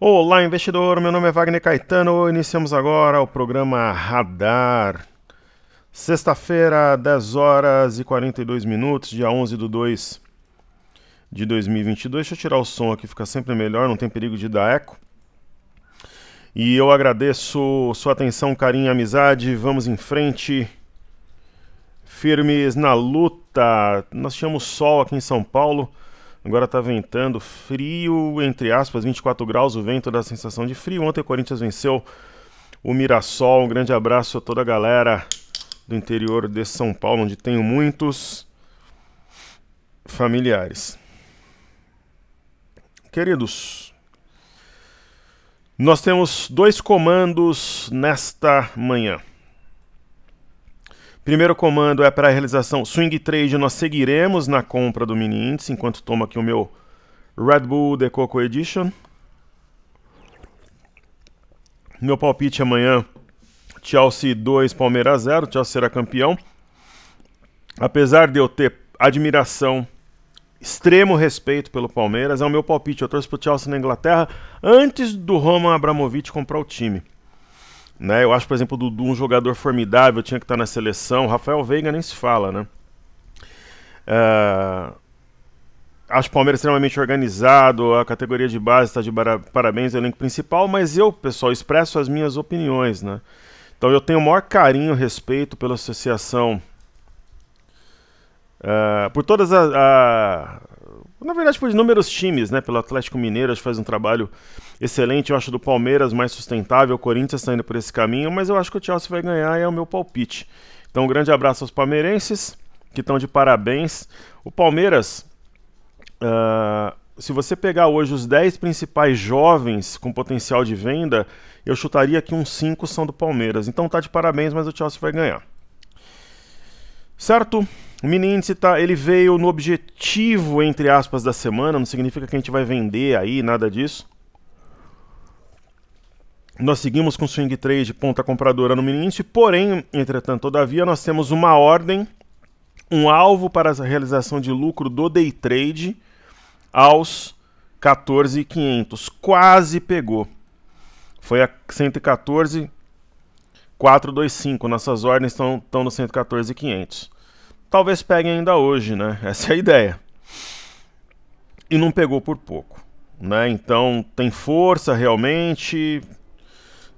Olá, investidor. Meu nome é Wagner Caetano. Iniciamos agora o programa Radar. Sexta-feira, 10 horas e 42 minutos, dia 11 de 2 de 2022. Deixa eu tirar o som aqui, fica sempre melhor, não tem perigo de dar eco. E eu agradeço sua atenção, carinho e amizade. Vamos em frente, firmes na luta. Nós tínhamos sol aqui em São Paulo. Agora tá ventando, frio, entre aspas, 24 graus, o vento dá a sensação de frio. Ontem o Corinthians venceu o Mirassol. Um grande abraço a toda a galera do interior de São Paulo, onde tenho muitos familiares. Queridos, nós temos dois comandos nesta manhã. Primeiro comando é para a realização swing trade. Nós seguiremos na compra do mini índice enquanto tomo aqui o meu Red Bull The Coco Edition. Meu palpite amanhã: Chelsea 2, Palmeiras 0. Chelsea será campeão. Apesar de eu ter admiração, extremo respeito pelo Palmeiras, é o meu palpite. Eu torço pro Chelsea na Inglaterra antes do Roman Abramovich comprar o time. Né? Eu acho, por exemplo, o Dudu um jogador formidável, tinha que estar na seleção. Rafael Veiga nem se fala, né? Acho o Palmeiras extremamente organizado, a categoria de base está de parabéns, o elenco principal, mas eu, pessoal, expresso as minhas opiniões, né? Então eu tenho o maior carinho e respeito pela associação, por todas na verdade, por inúmeros times, né? Pelo Atlético Mineiro, acho que faz um trabalho excelente. Eu acho do Palmeiras mais sustentável. O Corinthians está indo por esse caminho, mas eu acho que o Chelsea vai ganhar e é o meu palpite. Então, um grande abraço aos palmeirenses, que estão de parabéns. O Palmeiras, se você pegar hoje os 10 principais jovens com potencial de venda, eu chutaria que uns 5 são do Palmeiras. Então tá de parabéns, mas o Chelsea vai ganhar. Certo? O mini índice ele veio no objetivo, entre aspas, da semana. Não significa que a gente vai vender aí, nada disso. Nós seguimos com swing trade, ponta compradora no mini índice. Porém, entretanto, todavia, nós temos uma ordem, um alvo para a realização de lucro do day trade aos 14.500. Quase pegou. Foi a 114.425. Nossas ordens estão no 114.500. Talvez peguem ainda hoje, né? Essa é a ideia. E não pegou por pouco, né? Então tem força realmente,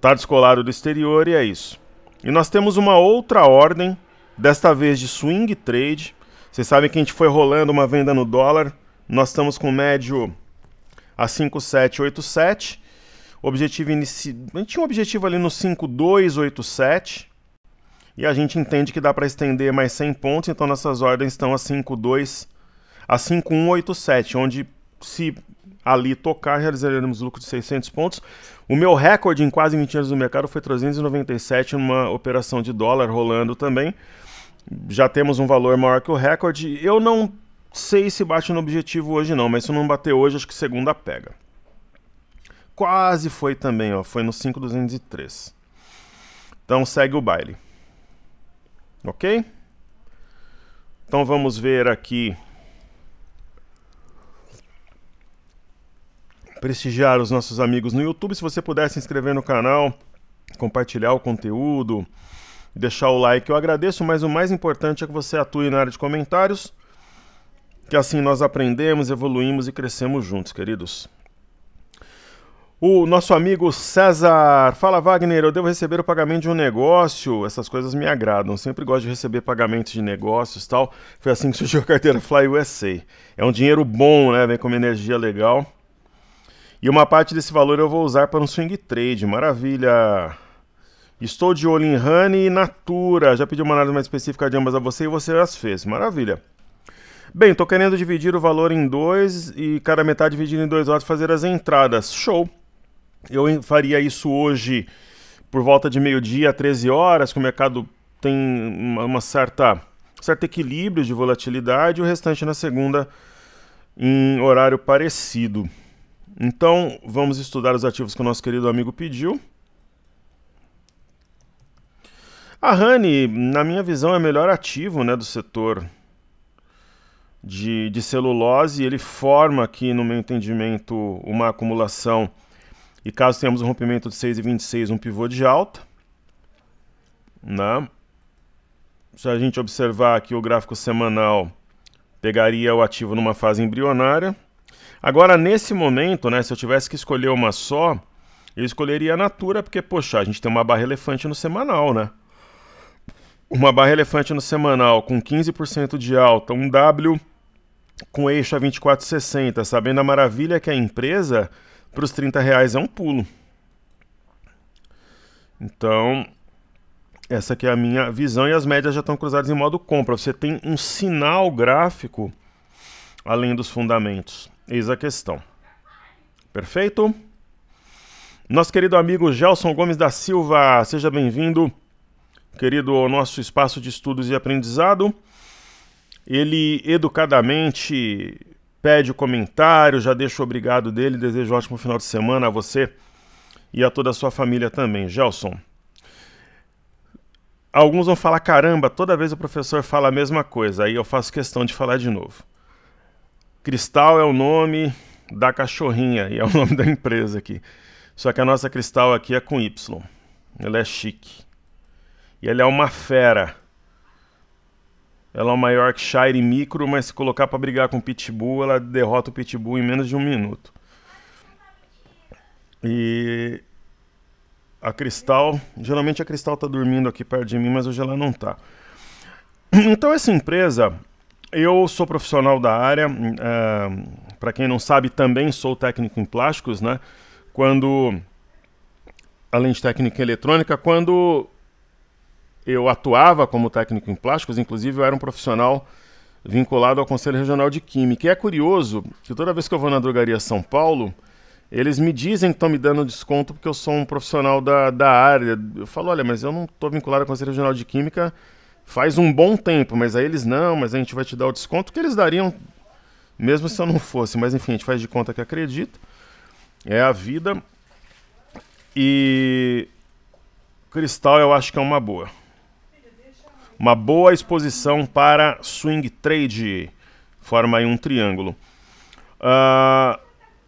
tá descolado do exterior e é isso. E nós temos uma outra ordem, desta vez de swing trade. Vocês sabem que a gente foi rolando uma venda no dólar. Nós estamos com o médio a 5.787. Objetivo inicial, a gente tinha um objetivo ali no 5.287. E a gente entende que dá para estender mais 100 pontos, então nossas ordens estão a 5.187, onde se ali tocar, realizaremos lucro de 600 pontos. O meu recorde em quase 20 anos no mercado foi 397, numa operação de dólar rolando também. Já temos um valor maior que o recorde. Eu não sei se bate no objetivo hoje não, mas se não bater hoje, acho que segunda pega. Quase foi também, ó, foi no 5.203. Então segue o baile. Ok? Então vamos ver aqui. Prestigiar os nossos amigos no YouTube. Se você puder se inscrever no canal, compartilhar o conteúdo, deixar o like, eu agradeço. Mas o mais importante é que você atue na área de comentários, que assim nós aprendemos, evoluímos e crescemos juntos, queridos. O nosso amigo César fala: Wagner, eu devo receber o pagamento de um negócio? Essas coisas me agradam, sempre gosto de receber pagamentos de negócios e tal. Foi assim que surgiu a carteira Fly USA. É um dinheiro bom, né? Vem com uma energia legal. E uma parte desse valor eu vou usar para um swing trade, maravilha. Estou de olho em Honey e Natura. Já pedi uma análise mais específica de ambas a você e você as fez, maravilha. Bem, estou querendo dividir o valor em 2 e cada metade dividir em 2 lotes fazer as entradas. Show! Eu faria isso hoje por volta de meio-dia a 13 horas, que o mercado tem uma certo equilíbrio de volatilidade, e o restante na segunda em horário parecido. Então, vamos estudar os ativos que o nosso querido amigo pediu. A Honey, na minha visão, é o melhor ativo, né, do setor de celulose. Ele forma aqui, no meu entendimento, uma acumulação E caso tenhamos um rompimento de 6,26, um pivô de alta, né? Se a gente observar aqui o gráfico semanal, pegaria o ativo numa fase embrionária. Agora, nesse momento, né, se eu tivesse que escolher uma só, eu escolheria a Natura, porque, poxa, a gente tem uma barra elefante no semanal, né? Uma barra elefante no semanal com 15% de alta, um W com eixo a 24,60, sabendo a maravilha que a empresa, para os R$30 é um pulo. Então, essa aqui é a minha visão e as médias já estão cruzadas em modo compra. Você tem um sinal gráfico além dos fundamentos. Eis a questão. Perfeito? Nosso querido amigo Gelson Gomes da Silva, seja bem-vindo, querido, ao nosso espaço de estudos e aprendizado. Ele educadamente pede o comentário, já deixo obrigado dele, desejo um ótimo final de semana a você e a toda a sua família também. Gelson. Alguns vão falar, caramba, toda vez o professor fala a mesma coisa, aí eu faço questão de falar de novo. Cristal é o nome da cachorrinha e é o nome da empresa aqui. Só que a nossa Cristal aqui é com Y. Ela é chique. E ela é uma fera. Ela é uma Yorkshire micro, mas se colocar para brigar com o Pitbull, ela derrota o Pitbull em menos de 1 minuto. E a Cristal, geralmente a Cristal está dormindo aqui perto de mim, mas hoje ela não está. Então essa empresa, eu sou profissional da área, para quem não sabe, também sou técnico em plásticos, né? Além de técnica eletrônica, quando eu atuava como técnico em plásticos, inclusive eu era um profissional vinculado ao Conselho Regional de Química. E é curioso que toda vez que eu vou na Drogaria São Paulo, eles me dizem que estão me dando desconto porque eu sou um profissional da área. Eu falo, olha, mas eu não estou vinculado ao Conselho Regional de Química faz um bom tempo. Mas aí eles, não, mas a gente vai te dar o desconto que eles dariam mesmo se eu não fosse. Mas enfim, a gente faz de conta que acredita. É a vida. E Cristal eu acho que é uma boa. Uma boa exposição para swing trade. Forma aí um triângulo.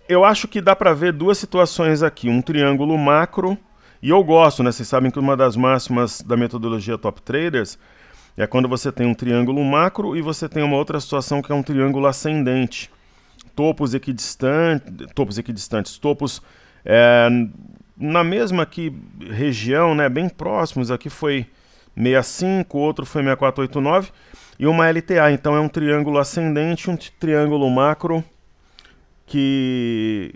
Eu acho que dá para ver duas situações aqui. Um triângulo macro. E eu gosto, né? Vocês sabem que uma das máximas da metodologia Top Traders é quando você tem um triângulo macro e você tem uma outra situação que é um triângulo ascendente. Topos equidistantes, topos na mesma aqui região, né? Bem próximos. Aqui foi 65, o outro foi 6489 e uma LTA. Então é um triângulo ascendente, um triângulo macro que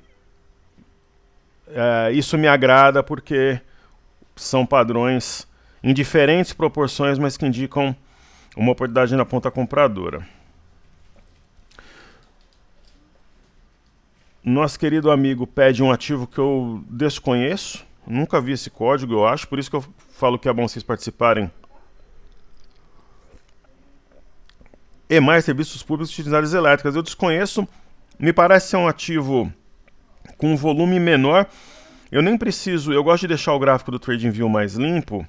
isso me agrada porque são padrões em diferentes proporções, mas que indicam uma oportunidade na ponta compradora. Nosso querido amigo pede um ativo que eu desconheço, nunca vi esse código, eu acho, por isso que eu falo que é bom vocês participarem. E mais serviços públicos de utilidades elétricas. Eu desconheço, me parece ser um ativo com um volume menor. Eu nem preciso, eu gosto de deixar o gráfico do TradingView mais limpo.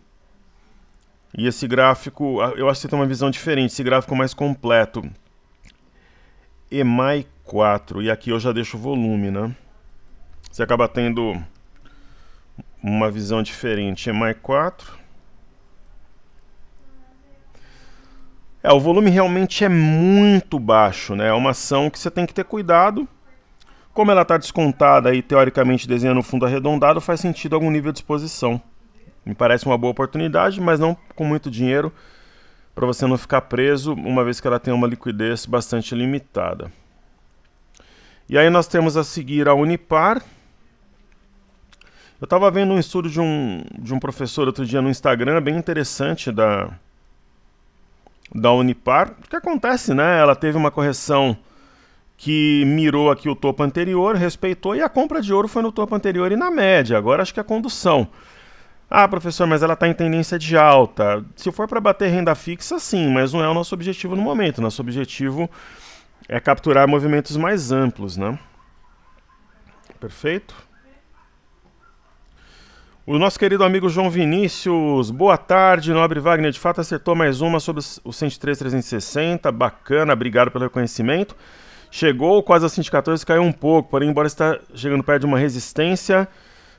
E esse gráfico, eu acho que você tem uma visão diferente, esse gráfico mais completo. EMAI 4, e aqui eu já deixo o volume, né? Você acaba tendo uma visão diferente. EMAI 4. O volume realmente é muito baixo, né? É uma ação que você tem que ter cuidado. Como ela está descontada e teoricamente desenhando um fundo arredondado, faz sentido algum nível de exposição. Me parece uma boa oportunidade, mas não com muito dinheiro, para você não ficar preso, uma vez que ela tem uma liquidez bastante limitada. E aí nós temos a seguir a Unipar. Eu estava vendo um estudo de um professor outro dia no Instagram, bem interessante, da Unipar. O que acontece, né? Ela teve uma correção que mirou aqui o topo anterior, respeitou, e a compra de ouro foi no topo anterior e na média. Agora acho que é a condução. Ah, professor, mas ela está em tendência de alta. Se for para bater renda fixa, sim, mas não é o nosso objetivo no momento. Nosso objetivo é capturar movimentos mais amplos, né? Perfeito? O nosso querido amigo João Vinícius, boa tarde, nobre Wagner, de fato acertou mais uma sobre o 103.360, bacana, obrigado pelo reconhecimento. Chegou quase a 114, caiu um pouco, porém embora está chegando perto de uma resistência,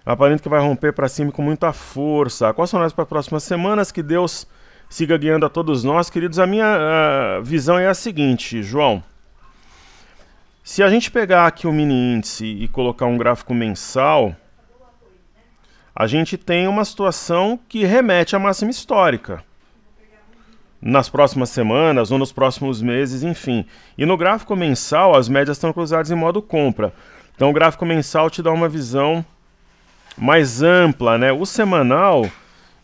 Aparenta que vai romper para cima com muita força. Quais são as para as próximas semanas? Que Deus siga guiando a todos nós, queridos. A minha visão é a seguinte, João. Se a gente pegar aqui o mini índice e colocar um gráfico mensal, a gente tem uma situação que remete à máxima histórica. Nas próximas semanas ou nos próximos meses, enfim. E no gráfico mensal, as médias estão cruzadas em modo compra. Então o gráfico mensal te dá uma visão mais ampla, né? O semanal,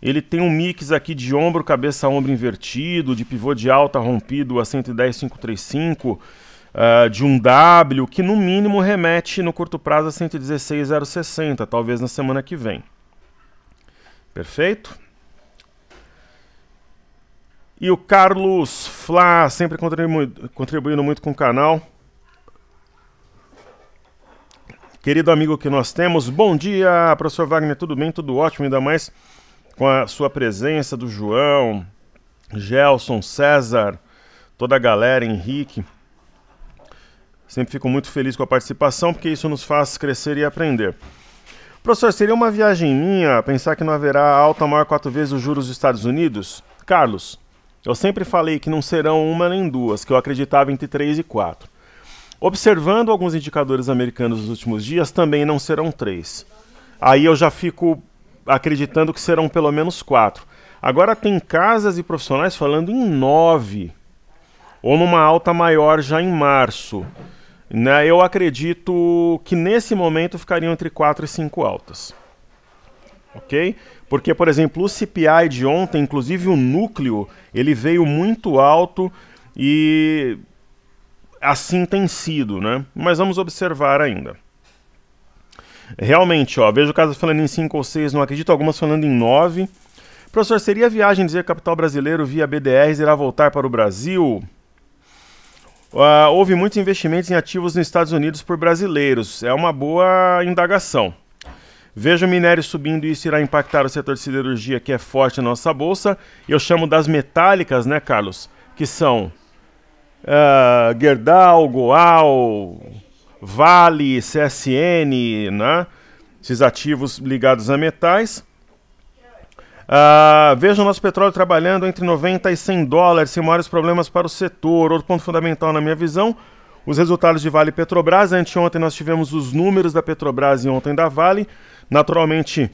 ele tem um mix aqui de ombro, cabeça, ombro invertido, de pivô de alta rompido a 110,535, de um W, que no mínimo remete no curto prazo a 116,060, talvez na semana que vem. Perfeito? E o Carlos Flá, sempre contribuindo muito com o canal. Querido amigo que nós temos, bom dia, professor Wagner, tudo bem? Tudo ótimo, ainda mais com a sua presença, do João, Gelson, César, toda a galera, Henrique. Sempre fico muito feliz com a participação, porque isso nos faz crescer e aprender. Professor, seria uma viagem minha pensar que não haverá alta maior 4 vezes os juros dos Estados Unidos? Carlos, eu sempre falei que não serão uma nem duas, que eu acreditava entre 3 e 4. Observando alguns indicadores americanos nos últimos dias, também não serão 3. Aí eu já fico acreditando que serão pelo menos 4. Agora tem casas e profissionais falando em 9, ou numa alta maior já em março. Né? Eu acredito que nesse momento ficariam entre 4 e 5 altas. Ok? Porque, por exemplo, o CPI de ontem, inclusive o núcleo, ele veio muito alto e assim tem sido, né? Mas vamos observar ainda. Realmente, ó, vejo casas falando em 5 ou 6, não acredito, algumas falando em 9. Professor, seria viagem dizer que o capital brasileiro via BDRs irá voltar para o Brasil? Houve muitos investimentos em ativos nos Estados Unidos por brasileiros. É uma boa indagação. Vejo o minério subindo e isso irá impactar o setor de siderurgia, que é forte na nossa bolsa. Eu chamo das metálicas, né, Carlos? Que são Gerdau, Goal, Vale, CSN, né? Esses ativos ligados a metais. Veja o nosso petróleo trabalhando entre 90 e 100 dólares, sem maiores problemas para o setor. Outro ponto fundamental na minha visão, os resultados de Vale e Petrobras. Anteontem nós tivemos os números da Petrobras e ontem da Vale. Naturalmente,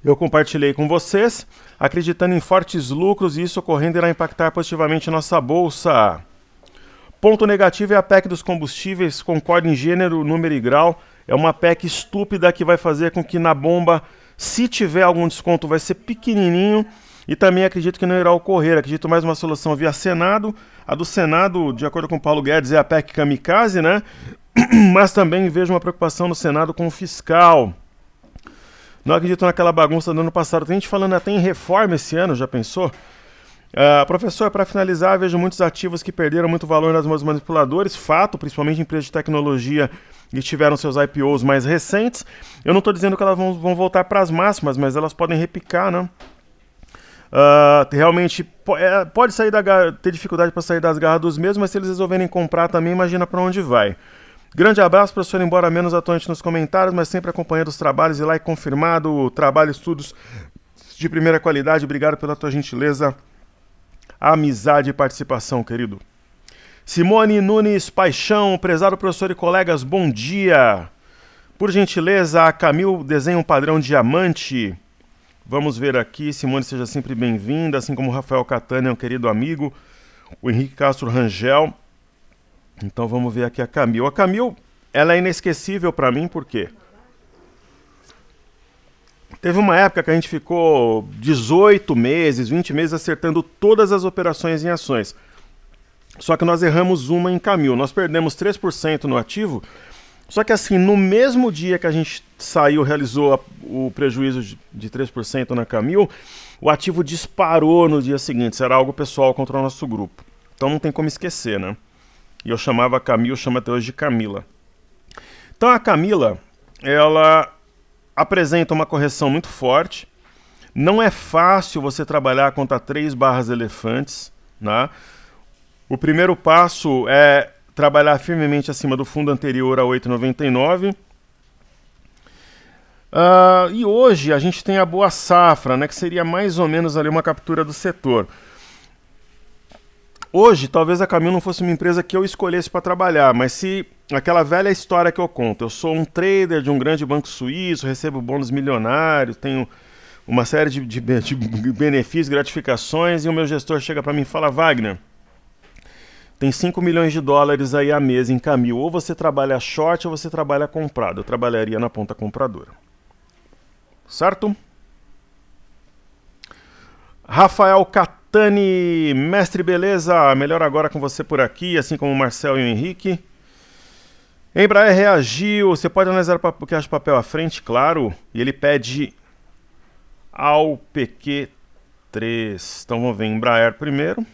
eu compartilhei com vocês, acreditando em fortes lucros e isso ocorrendo irá impactar positivamente a nossa bolsa. Ponto negativo é a PEC dos combustíveis, concordo em gênero, número e grau. É uma PEC estúpida que vai fazer com que na bomba, se tiver algum desconto, vai ser pequenininho. E também acredito que não irá ocorrer. Acredito mais uma solução via Senado. A do Senado, de acordo com o Paulo Guedes, é a PEC kamikaze, né? Mas também vejo uma preocupação no Senado com o fiscal. Não acredito naquela bagunça do ano passado. Tem gente falando até em reforma esse ano, já pensou? Professor, para finalizar, vejo muitos ativos que perderam muito valor nas mãos dos manipuladores. Fato, principalmente empresas de tecnologia que tiveram seus IPOs mais recentes. Eu não estou dizendo que elas vão voltar para as máximas, mas elas podem repicar, né? Realmente pode sair ter dificuldade para sair das garras dos mesmos, mas se eles resolverem comprar também, imagina para onde vai. Grande abraço, professor, embora menos atuante nos comentários, mas sempre acompanhando os trabalhos e like confirmado, trabalho, estudos de primeira qualidade. Obrigado pela tua gentileza, amizade e participação, querido. Simone Nunes Paixão, prezado professor e colegas, bom dia. Por gentileza, a Camil desenha um padrão diamante. Vamos ver aqui, Simone, seja sempre bem-vinda, assim como o Rafael Catânia, um querido amigo, o Henrique Castro Rangel. Então vamos ver aqui a Camil. A Camil, ela é inesquecível para mim, por quê? Teve uma época que a gente ficou 18 meses, 20 meses acertando todas as operações em ações. Só que nós erramos uma em Camil. Nós perdemos 3% no ativo. Só que assim, no mesmo dia que a gente saiu, realizou o prejuízo de 3% na Camil, o ativo disparou no dia seguinte. Isso era algo pessoal contra o nosso grupo. Então não tem como esquecer, né? E eu chamava a Camil, chamo até hoje de Camila. Então a Camila, ela apresenta uma correção muito forte. Não é fácil você trabalhar contra 3 barras elefantes, né? O primeiro passo é trabalhar firmemente acima do fundo anterior a 8,99. E hoje a gente tem a Boa Safra, né, que seria mais ou menos ali uma captura do setor. Hoje, talvez a Camil não fosse uma empresa que eu escolhesse para trabalhar, mas se aquela velha história que eu conto, eu sou um trader de um grande banco suíço, recebo bônus milionários, tenho uma série de benefícios, gratificações, e o meu gestor chega para mim e fala: Wagner, tem 5 milhões de dólares aí a mês em Camil, ou você trabalha short ou você trabalha comprado. Eu trabalharia na ponta compradora. Certo? Rafael Catani, mestre, beleza? Melhor agora com você por aqui, assim como o Marcel e o Henrique. Embraer reagiu, você pode analisar o que acha de papel à frente, claro, e ele pede ao PQ3. Então vamos ver Embraer primeiro.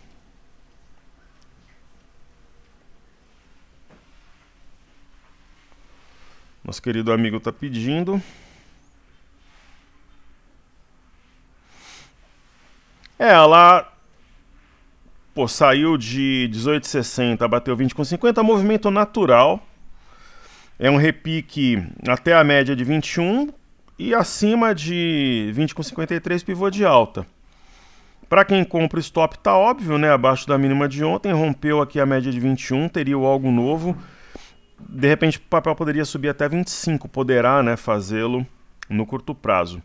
Nosso querido amigo está pedindo. Ela saiu de 18,60, bateu 20,50, movimento natural. É um repique até a média de 21 e acima de 20,53 pivô de alta. Para quem compra o stop tá óbvio, né? Abaixo da mínima de ontem, rompeu aqui a média de 21, teria algo novo. De repente o papel poderia subir até 25, poderá, né, fazê-lo no curto prazo.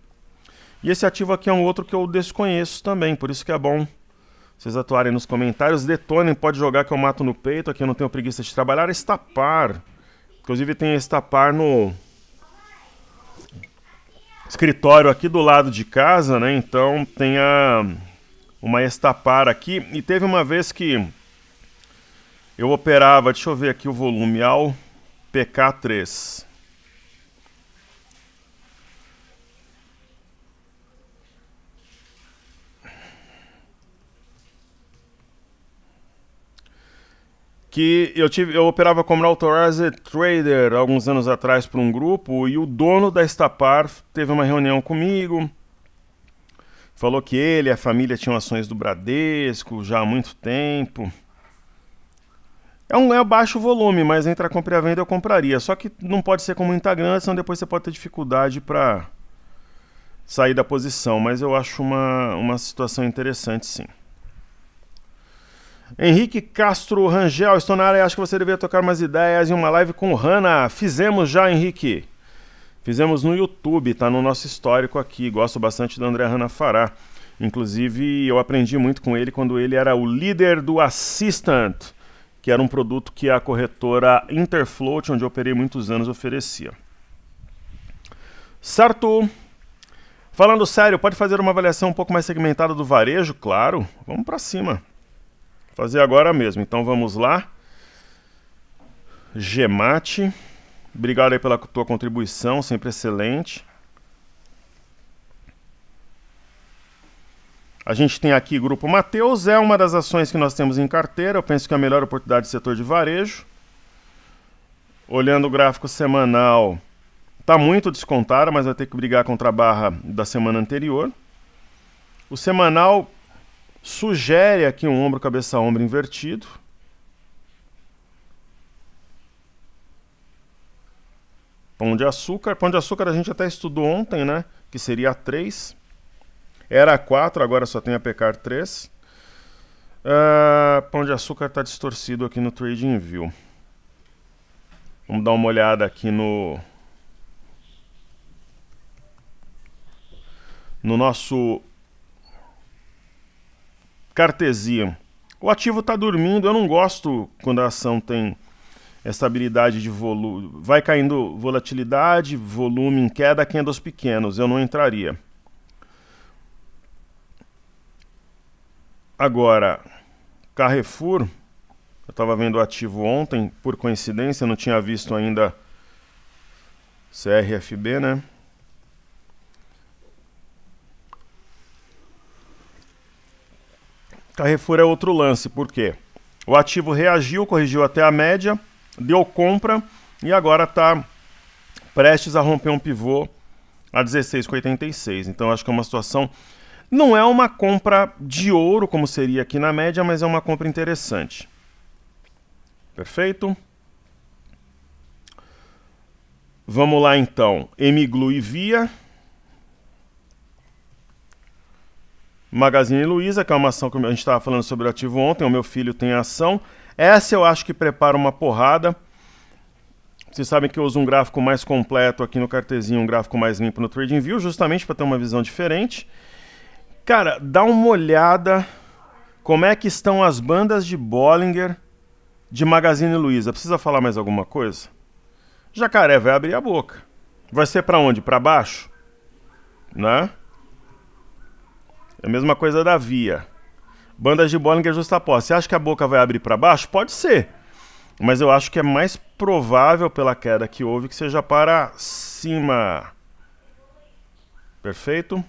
E esse ativo aqui é um outro que eu desconheço também, por isso que é bom vocês atuarem nos comentários. Detonem, pode jogar que eu mato no peito, aqui eu não tenho preguiça de trabalhar. Estapar, inclusive tem Estapar no escritório aqui do lado de casa, né? Então tem uma Estapar aqui, e teve uma vez que eu operava, deixa eu ver aqui o volume, ao PK3. Que eu operava como Authorized Trader alguns anos atrás para um grupo, e o dono da Estapar teve uma reunião comigo, falou que ele e a família tinham ações do Bradesco já há muito tempo. É um baixo volume, mas entre a compra e a venda eu compraria, só que não pode ser com muita grana, senão depois você pode ter dificuldade para sair da posição, mas eu acho uma situação interessante, sim. Henrique Castro Rangel, estou na área e acho que você deveria tocar umas ideias em uma live com o Hanna. Fizemos já, Henrique. Fizemos no YouTube, tá no nosso histórico aqui. Gosto bastante do André Hanna Fará. Inclusive, eu aprendi muito com ele quando ele era o líder do Assistant, que era um produto que a corretora Interfloat, onde eu operei muitos anos, oferecia. Certo? Falando sério, pode fazer uma avaliação um pouco mais segmentada do varejo? Claro, vamos para cima. Fazer agora mesmo, então vamos lá. Gemate, obrigado aí pela tua contribuição, sempre excelente. A gente tem aqui Grupo Mateus, é uma das ações que nós temos em carteira, eu penso que é a melhor oportunidade do setor de varejo. Olhando o gráfico semanal, está muito descontada, mas vai ter que brigar contra a barra da semana anterior. O semanal sugere aqui um ombro, cabeça, ombro invertido. Pão de açúcar. Pão de açúcar a gente até estudou ontem, né? Que seria a 3. Era a 4, agora só tem a Pecar 3. Pão de açúcar está distorcido aqui no TradingView. Vamos dar uma olhada aqui no nosso Cartesian. O ativo está dormindo, eu não gosto quando a ação tem estabilidade de volume. Vai caindo volatilidade, volume em queda, candles pequenos, eu não entraria. Agora, Carrefour, eu estava vendo o ativo ontem, por coincidência, não tinha visto ainda CRFB, né? Carrefour é outro lance, por quê? O ativo reagiu, corrigiu até a média, deu compra e agora está prestes a romper um pivô a 16,86. Então acho que é uma situação, não é uma compra de ouro como seria aqui na média, mas é uma compra interessante. Perfeito? Vamos lá então. Emiglu e Via. Magazine Luiza, que é uma ação que a gente estava falando sobre o ativo ontem. O meu filho tem ação. Essa eu acho que prepara uma porrada. Vocês sabem que eu uso um gráfico mais completo aqui no cartezinho, um gráfico mais limpo no TradingView, justamente para ter uma visão diferente. Cara, dá uma olhada como é que estão as bandas de Bollinger de Magazine Luiza. Precisa falar mais alguma coisa? Jacaré vai abrir a boca. Vai ser para onde? Para baixo? Né? É a mesma coisa da Via. Bandas de Bollinger justapostas. Você acha que a boca vai abrir para baixo? Pode ser. Mas eu acho que é mais provável, pela queda que houve, que seja para cima. Perfeito?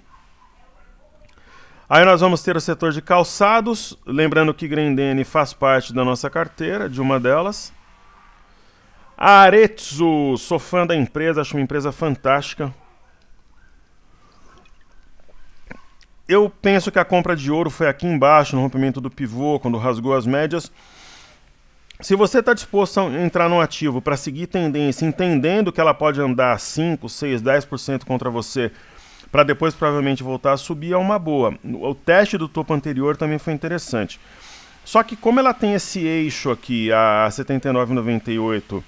Aí nós vamos ter o setor de calçados. Lembrando que Grendene faz parte da nossa carteira, de uma delas. A Arezzo, sou fã da empresa, acho uma empresa fantástica. Eu penso que a compra de ouro foi aqui embaixo, no rompimento do pivô, quando rasgou as médias. Se você está disposto a entrar num ativo para seguir tendência, entendendo que ela pode andar 5, 6, 10% contra você, para depois provavelmente voltar a subir, é uma boa. O teste do topo anterior também foi interessante. Só que como ela tem esse eixo aqui, a 79,98,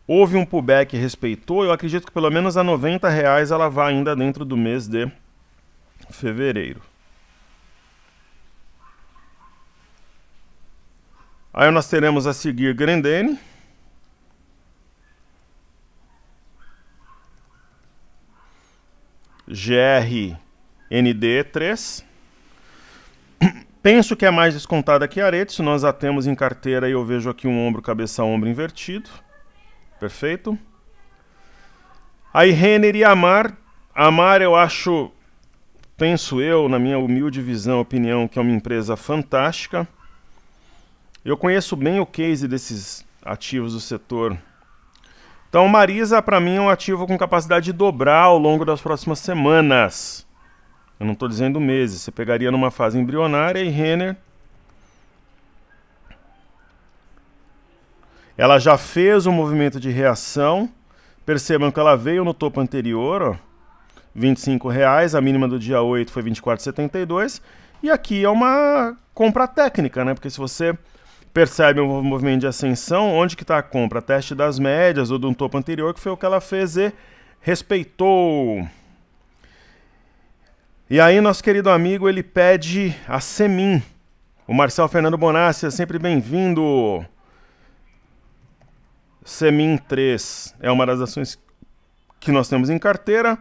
houve um pullback e respeitou, eu acredito que pelo menos a R$90 ela vai ainda dentro do mês de fevereiro. Aí nós teremos a seguir Grendene. GRND3. Penso que é mais descontada que a Arezzo. Nós a temos em carteira e eu vejo aqui um ombro, cabeça, ombro invertido. Perfeito. Aí Renner e Amar. Amar eu acho, penso eu, na minha humilde visão, opinião, que é uma empresa fantástica. Eu conheço bem o case desses ativos do setor. Então, Marisa, para mim, é um ativo com capacidade de dobrar ao longo das próximas semanas. Eu não estou dizendo meses. Você pegaria numa fase embrionária e Renner... ela já fez um movimento de reação. Percebam que ela veio no topo anterior, ó, R$25. A mínima do dia 8 foi R$24,72. E aqui é uma compra técnica, né? Porque se você... percebe um movimento de ascensão, onde que está a compra? Teste das médias ou de um topo anterior, que foi o que ela fez e respeitou. E aí nosso querido amigo, ele pede a Semin. O Marcel Fernando Bonassi, é sempre bem-vindo. Semin 3 é uma das ações que nós temos em carteira.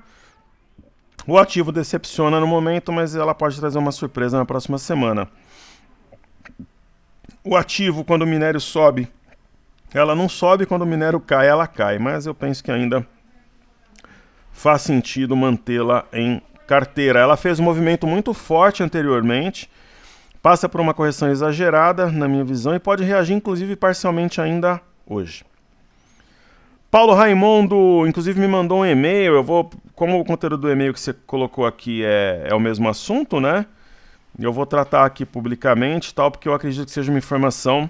O ativo decepciona no momento, mas ela pode trazer uma surpresa na próxima semana. O ativo, quando o minério sobe, ela não sobe, quando o minério cai, ela cai. Mas eu penso que ainda faz sentido mantê-la em carteira. Ela fez um movimento muito forte anteriormente, passa por uma correção exagerada, na minha visão, e pode reagir, inclusive, parcialmente ainda hoje. Paulo Raimundo, inclusive, me mandou um e-mail. Eu vou, como o conteúdo do e-mail que você colocou aqui é o mesmo assunto, né? Eu vou tratar aqui publicamente, tal, porque eu acredito que seja uma informação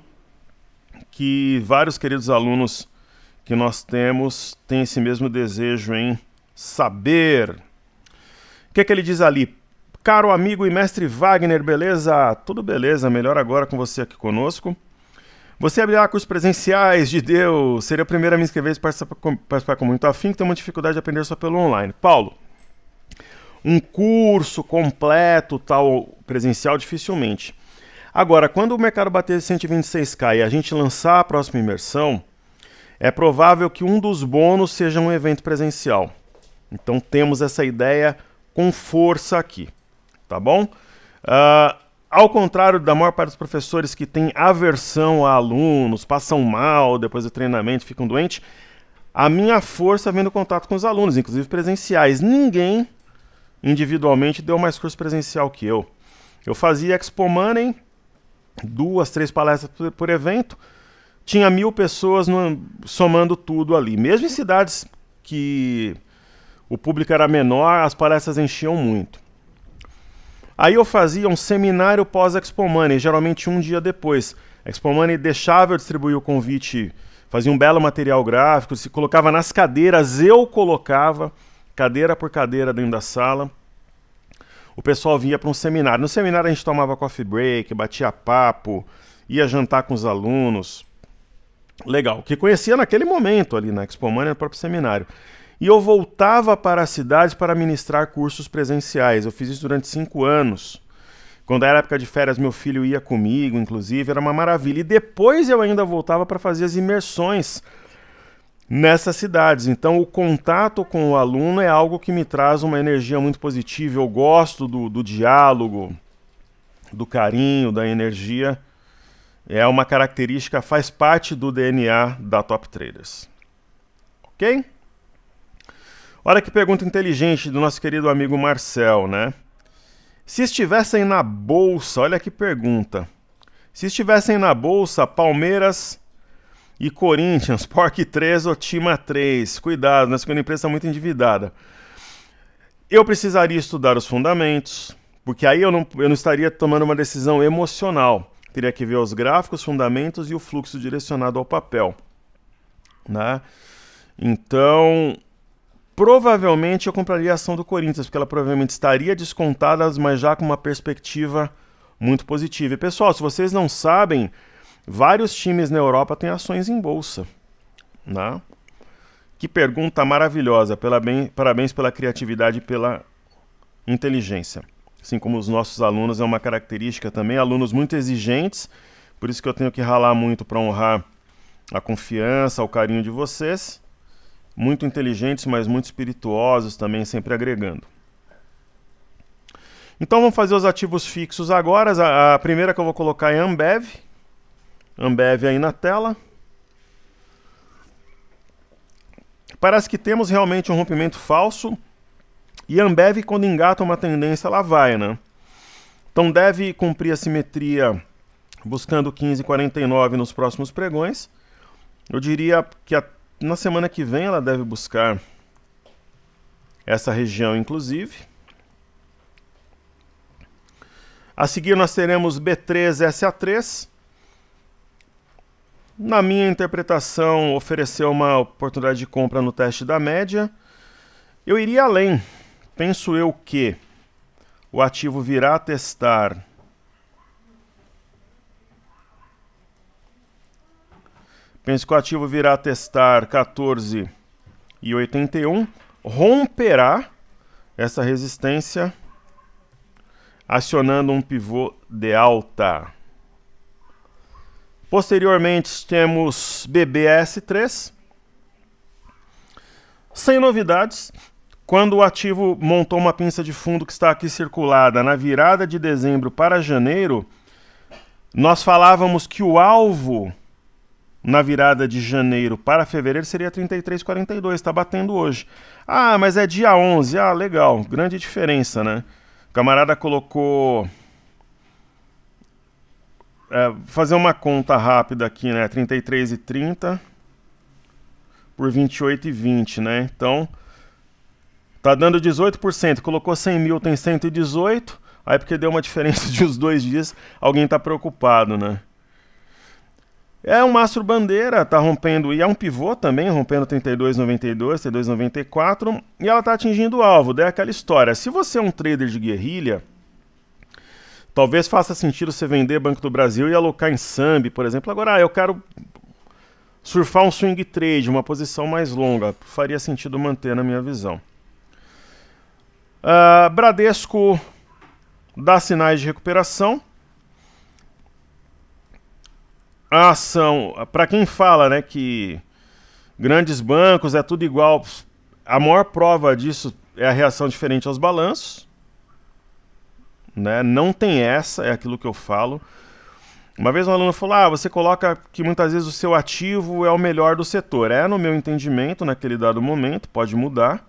que vários queridos alunos que nós temos têm esse mesmo desejo em saber. O que ele diz ali? Caro amigo e mestre Wagner, beleza? Tudo beleza, melhor agora com você aqui conosco. Você abrirá cursos presenciais de Deus, seria o primeiro a me inscrever e participar com muito afim, que tem uma dificuldade de aprender só pelo online. Paulo, um curso completo, tal, presencial, dificilmente. Agora, quando o mercado bater 126K e a gente lançar a próxima imersão, é provável que um dos bônus seja um evento presencial. Então temos essa ideia com força aqui, tá bom? Ao contrário da maior parte dos professores que tem aversão a alunos, passam mal depois do treinamento, ficam doentes, a minha força vem do contato com os alunos, inclusive presenciais. Ninguém individualmente deu mais curso presencial que eu. Eu fazia Expo Money, 2, 3 palestras por evento, tinha 1000 pessoas somando tudo ali. Mesmo em cidades que o público era menor, as palestras enchiam muito. Aí eu fazia um seminário pós-Expo Money, geralmente um dia depois. A Expo Money deixava eu distribuir o convite, fazia um belo material gráfico, se colocava nas cadeiras, eu colocava cadeira por cadeira dentro da sala. O pessoal vinha para um seminário. No seminário a gente tomava coffee break, batia papo, ia jantar com os alunos. Legal, que conhecia naquele momento ali na Expo Mania, no próprio seminário. E eu voltava para a cidade para ministrar cursos presenciais. Eu fiz isso durante 5 anos. Quando era época de férias, meu filho ia comigo, inclusive, era uma maravilha. E depois eu ainda voltava para fazer as imersões nessas cidades. Então o contato com o aluno é algo que me traz uma energia muito positiva. Eu gosto do diálogo, do carinho, da energia. É uma característica, faz parte do DNA da Top Traders. Ok? Olha que pergunta inteligente do nosso querido amigo Marcel, né? Se estivessem na bolsa, olha que pergunta. Se estivessem na bolsa, Palmeiras e Corinthians, PORC 3 ou Tima 3. Cuidado, né? Segunda empresa está muito endividada. Eu precisaria estudar os fundamentos, porque aí eu não estaria tomando uma decisão emocional. Teria que ver os gráficos, fundamentos e o fluxo direcionado ao papel, né? Então, provavelmente eu compraria a ação do Corinthians, porque ela provavelmente estaria descontada, mas já com uma perspectiva muito positiva. E pessoal, se vocês não sabem, vários times na Europa têm ações em bolsa, né? Que pergunta maravilhosa. Parabéns pela criatividade e pela inteligência. Assim como os nossos alunos, é uma característica também. Alunos muito exigentes, por isso que eu tenho que ralar muito para honrar a confiança, o carinho de vocês. Muito inteligentes, mas muito espirituosos também, sempre agregando. Então vamos fazer os ativos fixos agora. A primeira que eu vou colocar é Ambev. Ambev aí na tela. Parece que temos realmente um rompimento falso. E a Ambev, quando engata uma tendência, ela vai, né? Então deve cumprir a simetria buscando 15,49 nos próximos pregões. Eu diria que na semana que vem ela deve buscar essa região, inclusive. A seguir nós teremos B3, SA3. Na minha interpretação, ofereceu uma oportunidade de compra no teste da média. Eu iria além. Penso eu que o ativo virá a testar Penso que o ativo virá a testar 14,81, romperá essa resistência acionando um pivô de alta. Posteriormente temos BBS3. Sem novidades. Quando o ativo montou uma pinça de fundo que está aqui circulada na virada de dezembro para janeiro, nós falávamos que o alvo na virada de janeiro para fevereiro seria 33,42, está batendo hoje. Ah, mas é dia 11, ah, legal, grande diferença, né? O camarada colocou... fazer uma conta rápida aqui, né? 33,30 por 28,20, né? Então... tá dando 18%, colocou 100 mil, tem 118, aí porque deu uma diferença de uns 2 dias, alguém está preocupado, né? É um mastro bandeira, tá rompendo, e é um pivô também, rompendo 32,92, 32,94, e ela tá atingindo o alvo, daí é aquela história. Se você é um trader de guerrilha, talvez faça sentido você vender Banco do Brasil e alocar em Sambi, por exemplo. Agora, eu quero surfar um swing trade, uma posição mais longa, faria sentido manter na minha visão. Bradesco dá sinais de recuperação. A ação, para quem fala, né, que grandes bancos é tudo igual, a maior prova disso é a reação diferente aos balanços, né? Não tem essa, é aquilo que eu falo. Uma vez um aluno falou, você coloca que muitas vezes o seu ativo é o melhor do setor. É, no meu entendimento, naquele dado momento, pode mudar.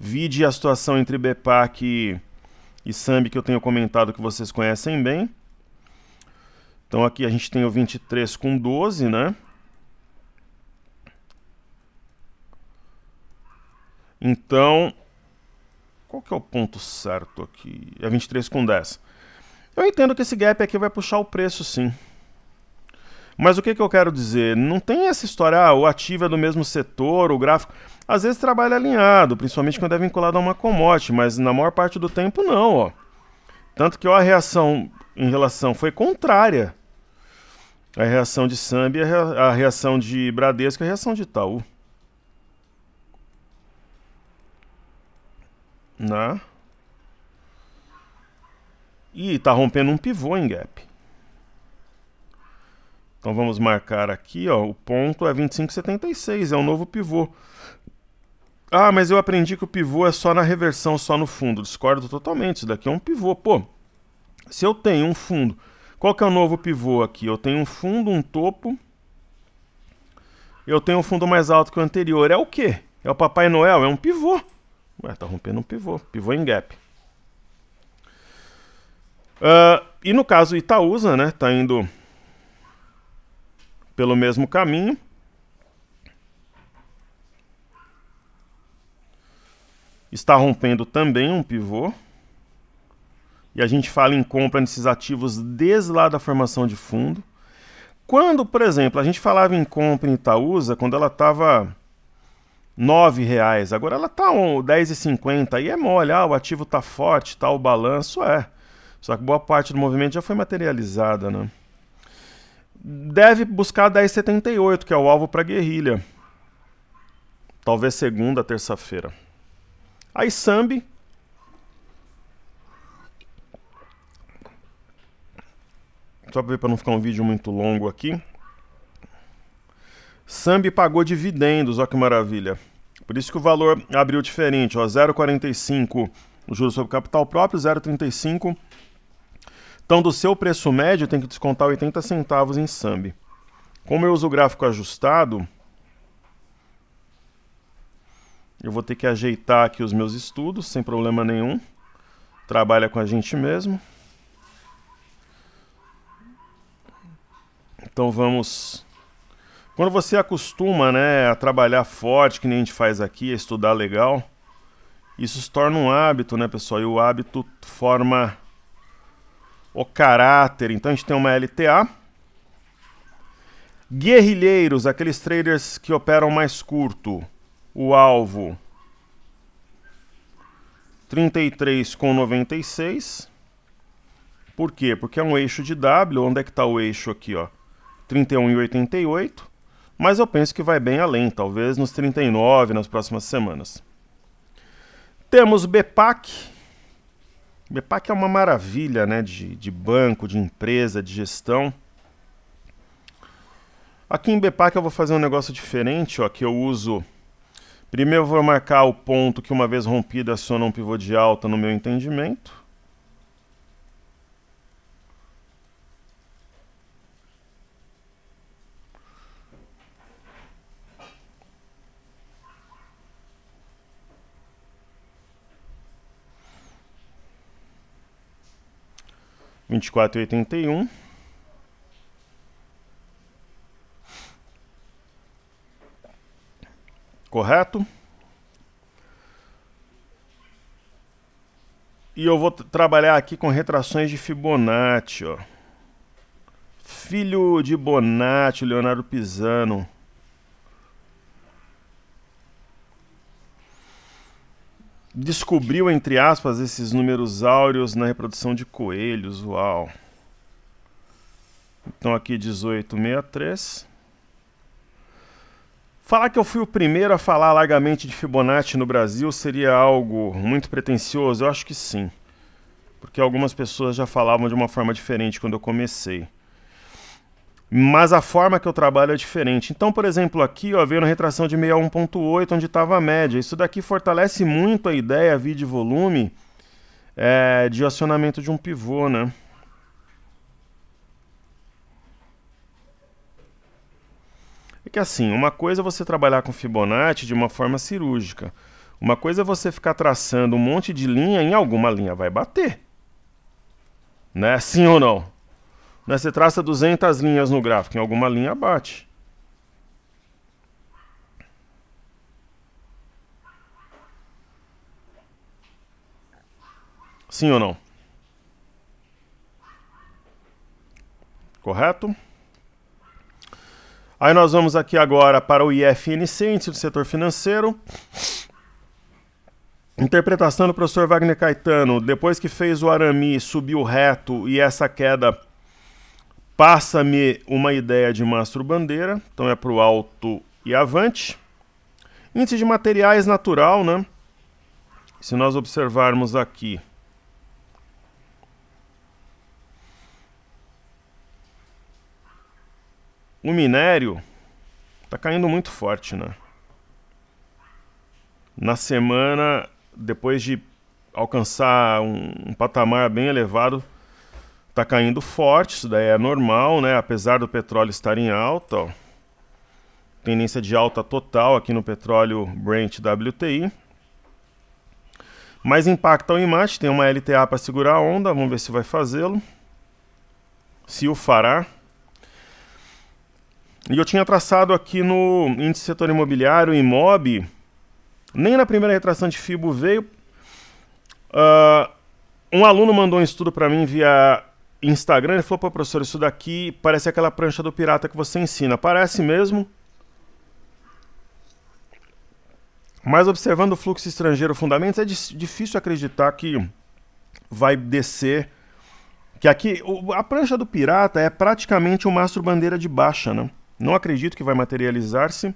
Vide a situação entre BPAC e Sambi que eu tenho comentado, que vocês conhecem bem. Então aqui a gente tem o 23 com 12, né? Então, qual que é o ponto certo aqui? É 23 com 10. Eu entendo que esse gap aqui vai puxar o preço, sim. Mas o que eu quero dizer? Não tem essa história, o ativo é do mesmo setor, o gráfico... Às vezes trabalha alinhado, principalmente quando é vinculado a uma commodity, mas na maior parte do tempo não, ó. Tanto que ó, a reação em relação foi contrária. A reação de Sambi, a reação de Bradesco e a reação de Itaú. Né? E tá rompendo um pivô em gap. Então vamos marcar aqui, ó, o ponto é 25,76, é um novo pivô. Ah, mas eu aprendi que o pivô é só na reversão, só no fundo. Discordo totalmente, isso daqui é um pivô. Pô, se eu tenho um fundo, qual que é o novo pivô aqui? Eu tenho um fundo, um topo, eu tenho um fundo mais alto que o anterior. É o quê? É o Papai Noel? É um pivô. Ué, tá rompendo um pivô. Pivô em gap. E no caso Itaúsa, né, tá indo pelo mesmo caminho. Está rompendo também um pivô. E a gente fala em compra nesses ativos desde lá da formação de fundo. Quando, por exemplo, a gente falava em compra em Itaúsa, quando ela estava R$ 9,00, agora ela está R$ 10,50, aí é mole, o ativo está forte, tá, o balanço é. Só que boa parte do movimento já foi materializada, né? Deve buscar 10,78, que é o alvo para guerrilha. Talvez segunda, terça-feira. Aí Sambi. Só para ver para não ficar um vídeo muito longo aqui. Sambi pagou dividendos, olha que maravilha. Por isso que o valor abriu diferente, ó, 0,45 o juros sobre capital próprio, 0,35. Então do seu preço médio tem que descontar 80 centavos em Sambi. Como eu uso o gráfico ajustado, eu vou ter que ajeitar aqui os meus estudos, sem problema nenhum. Trabalha com a gente mesmo. Então vamos... Quando você acostuma, né, a trabalhar forte, que nem a gente faz aqui, a estudar legal, isso se torna um hábito, né, pessoal? E o hábito forma o caráter. Então a gente tem uma LTA. Guerrilheiros, aqueles traders que operam mais curto. O alvo 33,96. Por quê? Porque é um eixo de W. Onde é que está o eixo aqui, ó? 31,88. Mas eu penso que vai bem além, talvez nos 39 nas próximas semanas. Temos BPAC. BPAC é uma maravilha, né, de banco, de empresa, de gestão. Aqui em BPAC eu vou fazer um negócio diferente, ó, que eu uso... Primeiro eu vou marcar o ponto que uma vez rompido aciona um pivô de alta no meu entendimento. R$ 24,81. Correto? E eu vou trabalhar aqui com retrações de Fibonacci, ó. Filho de Bonatti, Leonardo Pisano. Descobriu, entre aspas, esses números áureos na reprodução de coelhos, uau. Então aqui 18,63. Falar que eu fui o primeiro a falar largamente de Fibonacci no Brasil seria algo muito pretensioso? Eu acho que sim. Porque algumas pessoas já falavam de uma forma diferente quando eu comecei. Mas a forma que eu trabalho é diferente. Então, por exemplo, aqui ó, veio na retração de 61,8, onde estava a média. Isso daqui fortalece muito a ideia, V de volume, de acionamento de um pivô, né? É que assim, uma coisa é você trabalhar com Fibonacci de uma forma cirúrgica. Uma coisa é você ficar traçando um monte de linha, em alguma linha vai bater. Né? Sim ou não? Né? Você traça 200 linhas no gráfico, em alguma linha bate. Sim ou não? Correto? Aí nós vamos aqui agora para o IFNC, Índice do Setor Financeiro. Interpretação do professor Wagner Caetano, depois que fez o arame, subiu reto e essa queda passa-me uma ideia de mastro bandeira, então é para o alto e avante. Índice de materiais natural, né? Se nós observarmos aqui, o minério está caindo muito forte, né? Na semana, depois de alcançar um patamar bem elevado, está caindo forte, isso daí é normal, né? Apesar do petróleo estar em alta, ó. Tendência de alta total aqui no petróleo Brent WTI. Mais impacto ao IMAT, tem uma LTA para segurar a onda, vamos ver se vai fazê-lo. Se o fará. E eu tinha traçado aqui no índice setor imobiliário, IMOB, nem na primeira retração de FIBO veio. Um aluno mandou um estudo para mim via Instagram, ele falou, pô, professor, isso daqui parece aquela prancha do pirata que você ensina. Parece mesmo. Mas observando o fluxo estrangeiro fundamentos, é difícil acreditar que vai descer. Que aqui, a prancha do pirata é praticamente um mastro bandeira de baixa, né? Não acredito que vai materializar-se.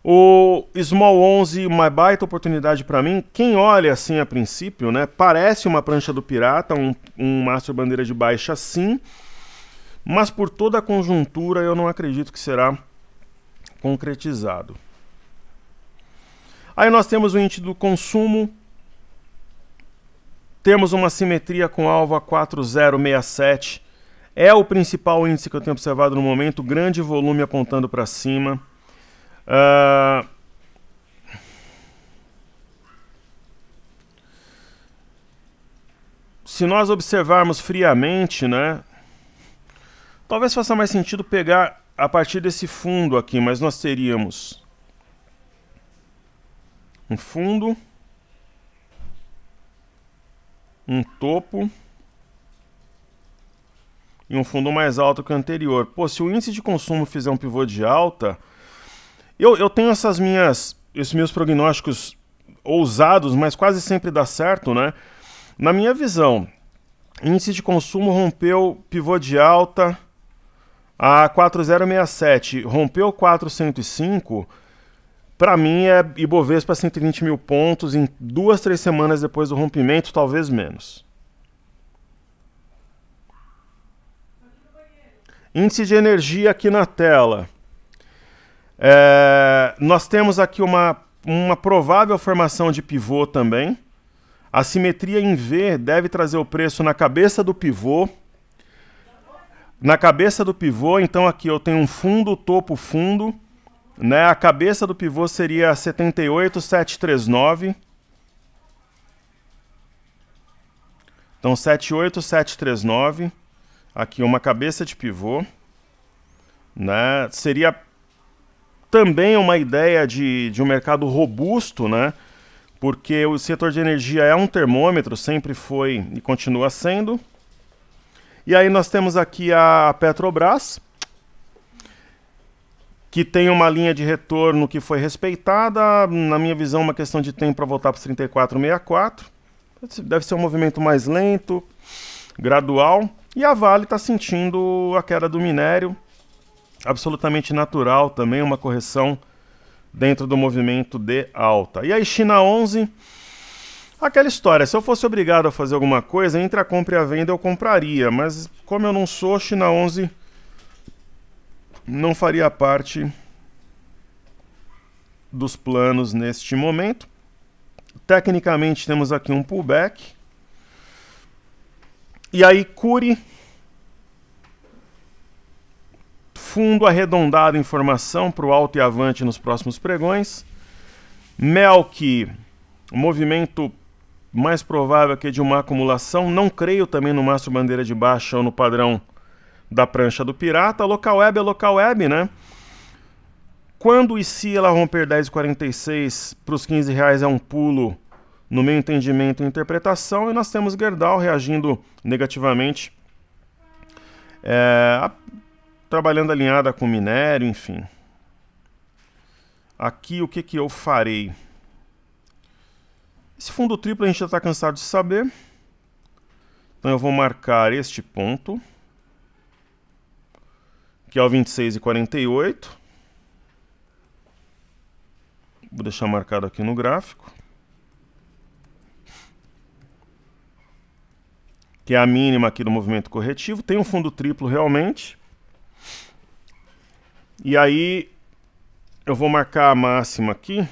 O Small 11, uma baita oportunidade para mim. Quem olha assim a princípio, né? Parece uma prancha do pirata, um mastro bandeira de baixa sim. Mas por toda a conjuntura eu não acredito que será concretizado. Aí nós temos o índice do consumo, temos uma simetria com alvo a 4067, é o principal índice que eu tenho observado no momento, grande volume apontando para cima. Se nós observarmos friamente, né, talvez faça mais sentido pegar a partir desse fundo aqui, mas nós teríamos um fundo, um topo e um fundo mais alto que o anterior. Pô, se o índice de consumo fizer um pivô de alta, eu tenho esses meus prognósticos ousados, mas quase sempre dá certo, né? Na minha visão, índice de consumo rompeu pivô de alta a 4067, rompeu 4105. Para mim é Ibovespa 120 mil pontos em 2, 3 semanas depois do rompimento, talvez menos. Índice de energia aqui na tela. Nós temos aqui uma provável formação de pivô também. A simetria em V deve trazer o preço na cabeça do pivô. Na cabeça do pivô, então aqui eu tenho um fundo, topo, fundo. Né, a cabeça do pivô seria 78739. Então 78739. Aqui uma cabeça de pivô. Né, seria também uma ideia de um mercado robusto, né, porque o setor de energia é um termômetro, sempre foi e continua sendo. E aí nós temos aqui a Petrobras, que tem uma linha de retorno que foi respeitada, na minha visão uma questão de tempo para voltar para os 34,64. Deve ser um movimento mais lento, gradual. E a Vale está sentindo a queda do minério, absolutamente natural também, uma correção dentro do movimento de alta. E aí China 11, aquela história, se eu fosse obrigado a fazer alguma coisa, entre a compra e a venda eu compraria, mas como eu não sou, China 11... não faria parte dos planos neste momento. Tecnicamente temos aqui um pullback. E aí Cury, fundo arredondado em formação para o alto e avante nos próximos pregões. Melk, movimento mais provável aqui de uma acumulação. Não creio também no mastro bandeira de baixa ou no padrão da prancha do pirata. Local web é local web, né? Quando e se ela romper 10,46 para os R$15 é um pulo no meu entendimento e interpretação. E nós temos Gerdau reagindo negativamente trabalhando alinhada com minério, enfim. Aqui o que eu farei? Esse fundo triplo a gente já está cansado de saber. Então eu vou marcar este ponto, que é o 26,48. Vou deixar marcado aqui no gráfico. Que é a mínima aqui do movimento corretivo. Tem um fundo triplo realmente. E aí eu vou marcar a máxima aqui.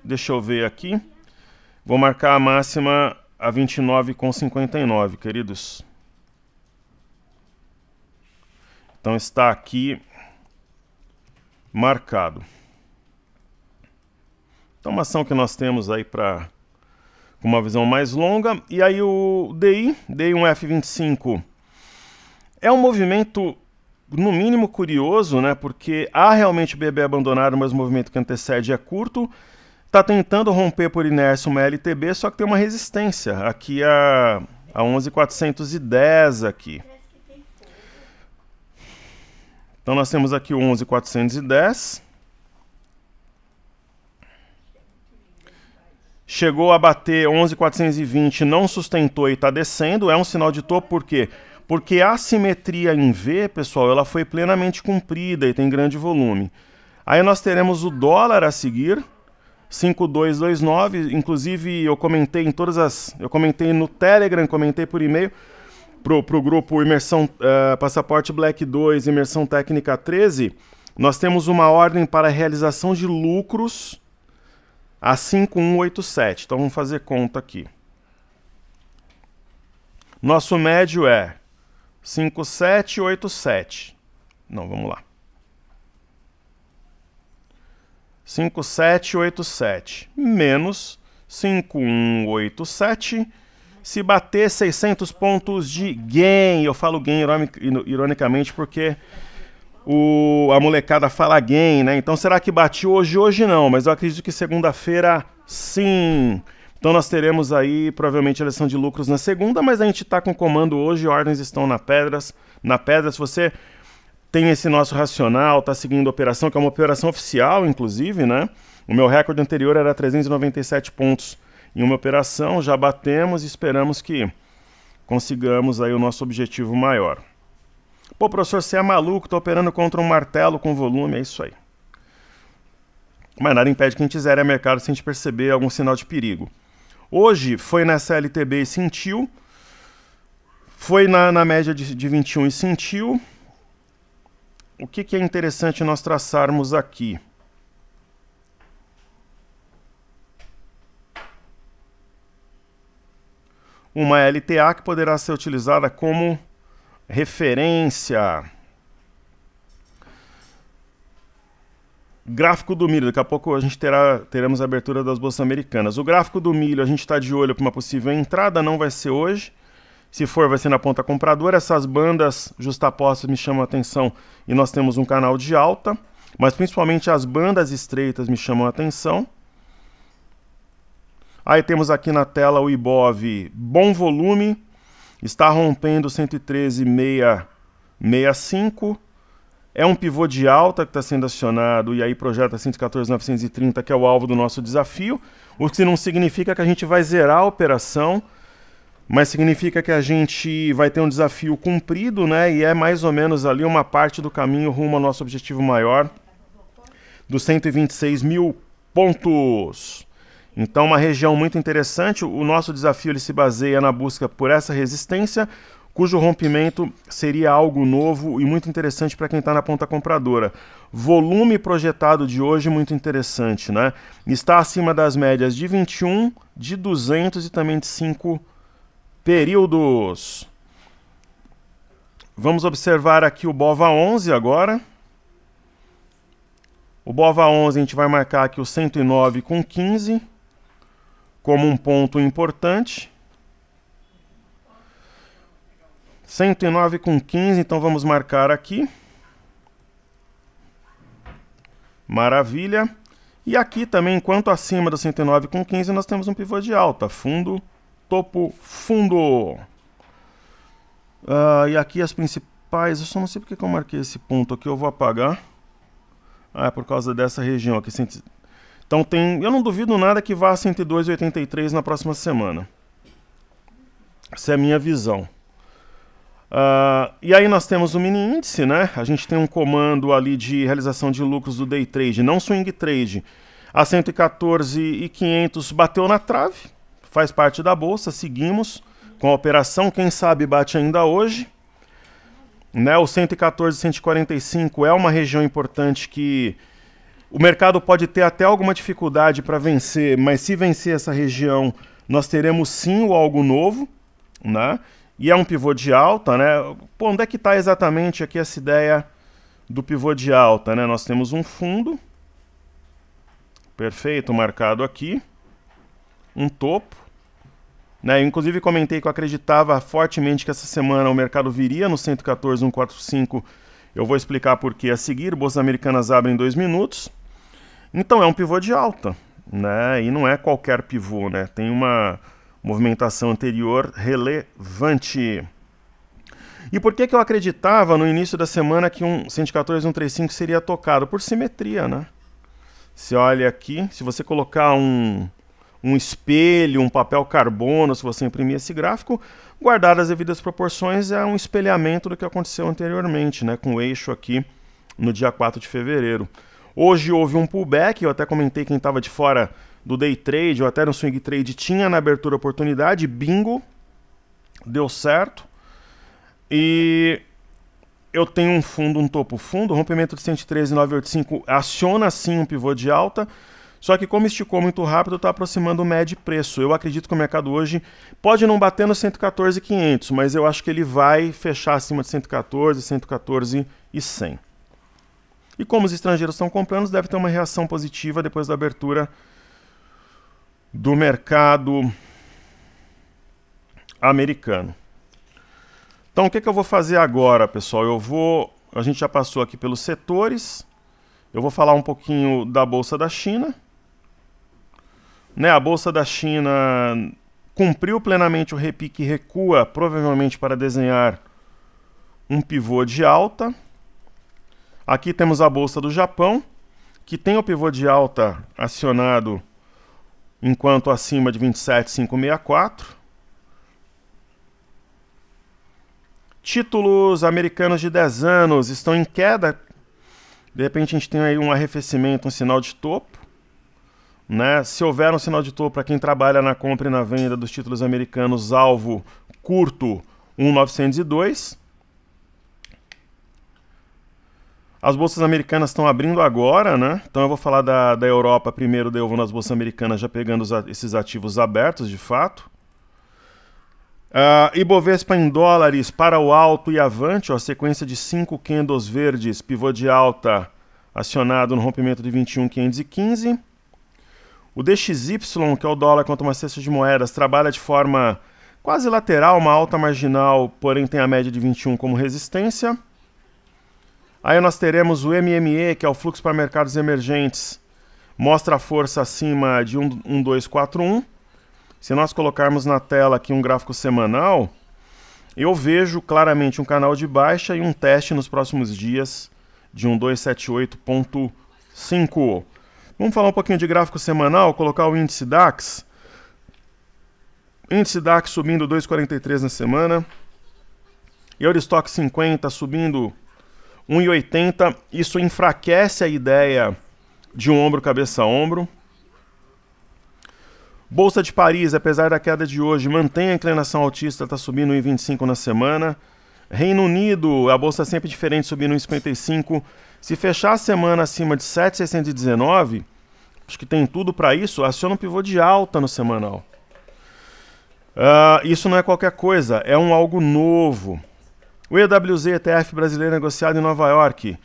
Deixa eu ver aqui. Vou marcar a máxima a 29,59, queridos. Então está aqui marcado. Então uma ação que nós temos aí para com uma visão mais longa. E aí o DI1F25 é um movimento no mínimo curioso, né? Porque há realmente BB abandonado, mas o movimento que antecede é curto. Está tentando romper por inércia uma LTB, só que tem uma resistência aqui a 11.410 aqui. Então nós temos aqui o 11.410. Chegou a bater 11.420, não sustentou e está descendo. É um sinal de topo, por quê? Porque a assimetria em V, pessoal, ela foi plenamente cumprida e tem grande volume. Aí nós teremos o dólar a seguir, 5.229, inclusive eu comentei em todas as... Eu comentei no Telegram, comentei por e-mail pro grupo Imersão Passaporte Black 2, Imersão Técnica 13, nós temos uma ordem para a realização de lucros a 5.187. Então vamos fazer conta aqui. Nosso médio é 5.787. Não, vamos lá. 5.787 menos 5.187. Se bater 600 pontos de gain, eu falo gain ironicamente porque a molecada fala gain, né? Então será que bate hoje? Hoje não, mas eu acredito que segunda-feira sim. Então nós teremos aí provavelmente a lição de lucros na segunda, mas a gente está com comando hoje, ordens estão na pedra. Se você tem esse nosso racional, está seguindo a operação, que é uma operação oficial, inclusive, né? O meu recorde anterior era 397 pontos em uma operação, já batemos e esperamos que consigamos aí o nosso objetivo maior. Pô, professor, você é maluco, tô operando contra um martelo com volume, é isso aí. Mas nada impede que a gente zere a mercado sem a gente perceber algum sinal de perigo. Hoje foi nessa LTB e sentiu, foi na média de 21 e sentiu. O que é interessante nós traçarmos aqui? Uma LTA que poderá ser utilizada como referência. Gráfico do milho, daqui a pouco a gente teremos a abertura das bolsas americanas. O gráfico do milho, a gente está de olho para uma possível entrada, não vai ser hoje. Se for, vai ser na ponta compradora. Essas bandas justapostas me chamam a atenção e nós temos um canal de alta, mas principalmente as bandas estreitas me chamam a atenção. Aí temos aqui na tela o Ibov, bom volume, está rompendo 113,665. É um pivô de alta que está sendo acionado e aí projeta 114.930, que é o alvo do nosso desafio. O que não significa que a gente vai zerar a operação, mas significa que a gente vai ter um desafio cumprido, né? E é mais ou menos ali uma parte do caminho rumo ao nosso objetivo maior, dos 126 mil pontos. Então, uma região muito interessante. O nosso desafio ele se baseia na busca por essa resistência, cujo rompimento seria algo novo e muito interessante para quem está na ponta compradora. Volume projetado de hoje muito interessante, né? Está acima das médias de 21, de 200 e também de 5 períodos. Vamos observar aqui o BOVA11 agora. O BOVA11 a gente vai marcar aqui o 109,15 como um ponto importante. 109,15, então vamos marcar aqui. Maravilha. E aqui também, enquanto acima do 109,15, nós temos um pivô de alta. Fundo, topo, fundo. E aqui as principais, eu só não sei porque que eu marquei esse ponto aqui, eu vou apagar. É por causa dessa região aqui. Então eu não duvido nada que vá a 102,83 na próxima semana. Essa é a minha visão. E aí nós temos o mini índice, né? A gente tem um comando ali de realização de lucros do day trade, não swing trade. A 114.500 bateu na trave, faz parte da bolsa, seguimos com a operação, quem sabe bate ainda hoje. Né? O 114.145 é uma região importante que o mercado pode ter até alguma dificuldade para vencer, mas se vencer essa região, nós teremos sim o algo novo, né? E é um pivô de alta, né? Pô, onde é que está exatamente aqui essa ideia do pivô de alta, né? Nós temos um fundo, perfeito, marcado aqui, um topo, né? Eu, inclusive comentei que eu acreditava fortemente que essa semana o mercado viria no 114.145, eu vou explicar por que a seguir, bolsas americanas abrem em 2 minutos, então é um pivô de alta, né? E não é qualquer pivô, né? Tem uma movimentação anterior relevante. E por que eu acreditava no início da semana que um 114.135 seria tocado? Por simetria, né? Você olha aqui, se você colocar um espelho, um papel carbono, se você imprimir esse gráfico, guardadas as devidas proporções, é um espelhamento do que aconteceu anteriormente, né? Com o eixo aqui no dia 4 de fevereiro. Hoje houve um pullback, eu até comentei quem estava de fora do day trade ou até no swing trade tinha na abertura oportunidade, bingo, deu certo. E eu tenho um fundo, um topo fundo, rompimento de 113.985 aciona sim um pivô de alta, só que como esticou muito rápido, está aproximando o médio preço. Eu acredito que o mercado hoje pode não bater no 114.500, mas eu acho que ele vai fechar acima de 114, 114.100. E como os estrangeiros estão comprando, deve ter uma reação positiva depois da abertura do mercado americano. Então, o que eu vou fazer agora, pessoal? A gente já passou aqui pelos setores. Eu vou falar um pouquinho da Bolsa da China. Né, a Bolsa da China cumpriu plenamente o repique e recua, provavelmente para desenhar um pivô de alta. Aqui temos a Bolsa do Japão, que tem o pivô de alta acionado enquanto acima de 27.564. Títulos americanos de 10 anos estão em queda. De repente a gente tem aí um arrefecimento, um sinal de topo. Né? Se houver um sinal de topo para quem trabalha na compra e na venda dos títulos americanos, alvo curto 1.902. As bolsas americanas estão abrindo agora, né? Então eu vou falar da Europa primeiro, daí eu vou nas bolsas americanas já pegando esses ativos abertos de fato. Ibovespa em dólares para o alto e avante, ó, sequência de 5 candles verdes, pivô de alta acionado no rompimento de 21.515. O DXY, que é o dólar contra uma cesta de moedas, trabalha de forma quase lateral, uma alta marginal, porém tem a média de 21 como resistência. Aí nós teremos o MME, que é o fluxo para mercados emergentes, mostra a força acima de 1.241. Se nós colocarmos na tela aqui um gráfico semanal, eu vejo claramente um canal de baixa e um teste nos próximos dias de 1.278.5. Vamos falar um pouquinho de gráfico semanal, colocar o índice DAX. Índice DAX subindo 2,43 na semana. Eurostock 50 subindo 1,80, isso enfraquece a ideia de um ombro cabeça a ombro. Bolsa de Paris, apesar da queda de hoje, mantém a inclinação altista, está subindo 1,25 na semana. Reino Unido, a bolsa sempre diferente, subindo 1,55. Se fechar a semana acima de 7.619, acho que tem tudo para isso, aciona um pivô de alta no semanal. Isso não é qualquer coisa, é algo novo. O EWZ ETF brasileiro negociado em Nova York.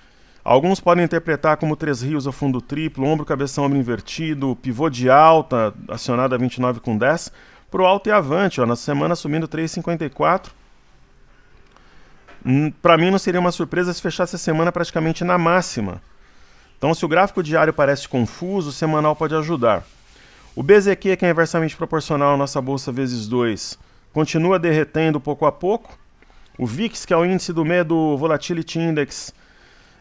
Alguns podem interpretar como 3 rios ou fundo triplo, ombro, cabeção, ombro invertido, pivô de alta, acionado a 29,10, para o alto e avante, ó, na semana subindo 3,54. Para mim não seria uma surpresa se fechasse a semana praticamente na máxima. Então se o gráfico diário parece confuso, o semanal pode ajudar. O BZQ, que é inversamente proporcional à nossa bolsa vezes 2, continua derretendo pouco a pouco. O VIX, que é o índice do medo Volatility Index,